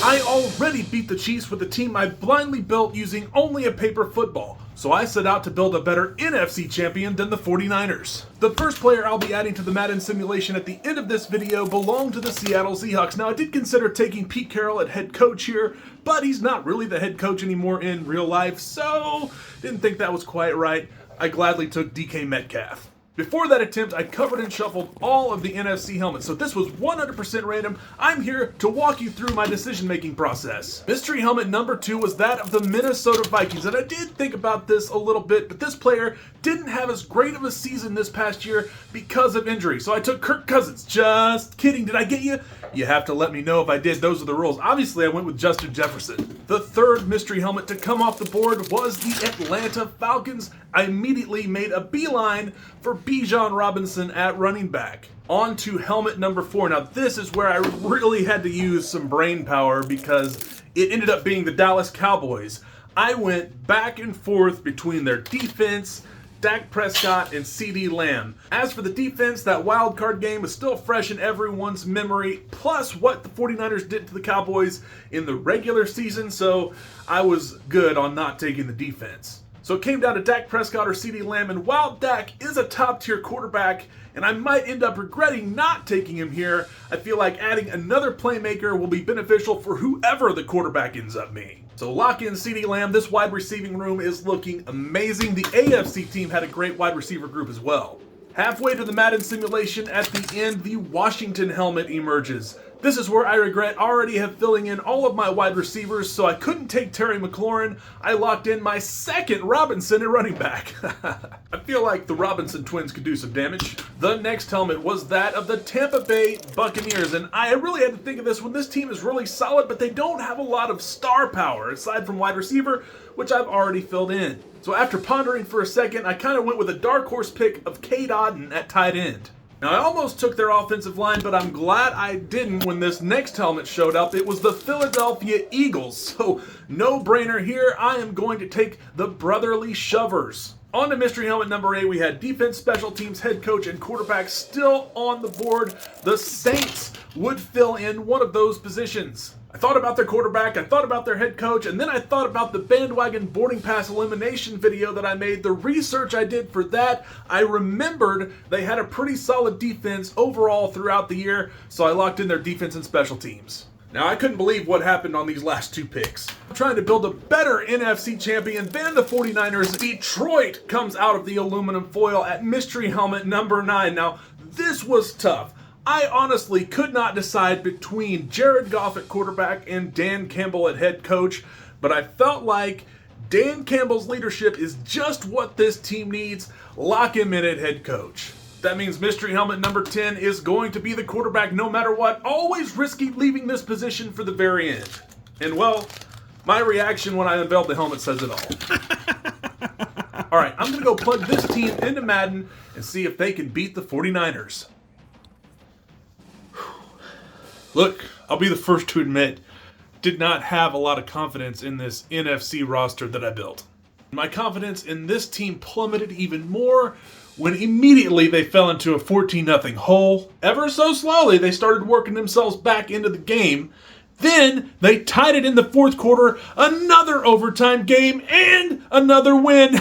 I already beat the Chiefs with a team I blindly built using only a paper football, so I set out to build a better NFC champion than the 49ers. The first player I'll be adding to the Madden simulation at the end of this video belonged to the Seattle Seahawks. Now, I did consider taking Pete Carroll at head coach here, but he's not really the head coach anymore in real life, so didn't think that was quite right. I gladly took DK Metcalf. Before that attempt, I covered and shuffled all of the NFC helmets, so this was 100% random. I'm here to walk you through my decision-making process. Mystery helmet number 2 was that of the Minnesota Vikings, and I did think about this a little bit, but this player didn't have as great of a season this past year because of injury, so I took Kirk Cousins. Just kidding, did I get you? You have to let me know if I did. Those are the rules. Obviously, I went with Justin Jefferson. The third mystery helmet to come off the board was the Atlanta Falcons. I immediately made a beeline for Bijan Robinson at running back. On to helmet number 4. Now, this is where I really had to use some brain power because it ended up being the Dallas Cowboys. I went back and forth between their defense, Dak Prescott, and CeeDee Lamb. As for the defense, that wild card game was still fresh in everyone's memory, plus what the 49ers did to the Cowboys in the regular season, so I was good on not taking the defense. So it came down to Dak Prescott or CeeDee Lamb, and while Dak is a top-tier quarterback, and I might end up regretting not taking him here, I feel like adding another playmaker will be beneficial for whoever the quarterback ends up being. So lock in CeeDee Lamb. This wide receiving room is looking amazing. The AFC team had a great wide receiver group as well. Halfway to the Madden simulation, at the end, the Washington helmet emerges. This is where I regret already have filling in all of my wide receivers, so I couldn't take Terry McLaurin. I locked in my second Robinson at running back. I feel like the Robinson twins could do some damage. The next helmet was that of the Tampa Bay Buccaneers, and I really had to think of this when this team is really solid, but they don't have a lot of star power, aside from wide receiver, which I've already filled in. So after pondering for a second, I kind of went with a dark horse pick of Cade Otton at tight end. Now, I almost took their offensive line, but I'm glad I didn't when this next helmet showed up. It was the Philadelphia Eagles, so no brainer here. I am going to take the Brotherly Shovers. On to mystery helmet number 8, we had defense, special teams, head coach, and quarterback still on the board. The Saints would fill in one of those positions. I thought about their quarterback, I thought about their head coach, and then I thought about the bandwagon boarding pass elimination video that I made. The research I did for that, I remembered they had a pretty solid defense overall throughout the year, so I locked in their defense and special teams. Now, I couldn't believe what happened on these last 2 picks. I'm trying to build a better NFC champion than the 49ers. Detroit comes out of the aluminum foil at mystery helmet number 9. Now, this was tough. I honestly could not decide between Jared Goff at quarterback and Dan Campbell at head coach, but I felt like Dan Campbell's leadership is just what this team needs. Lock him in at head coach. That means mystery helmet number 10 is going to be the quarterback no matter what. Always risky leaving this position for the very end. And well, my reaction when I unveiled the helmet says it all. All right, I'm going to go plug this team into Madden and see if they can beat the 49ers. Look, I'll be the first to admit, did not have a lot of confidence in this NFC roster that I built. My confidence in this team plummeted even more when immediately they fell into a 14-0 hole. Ever so slowly, they started working themselves back into the game. Then they tied it in the fourth quarter, another overtime game, and another win.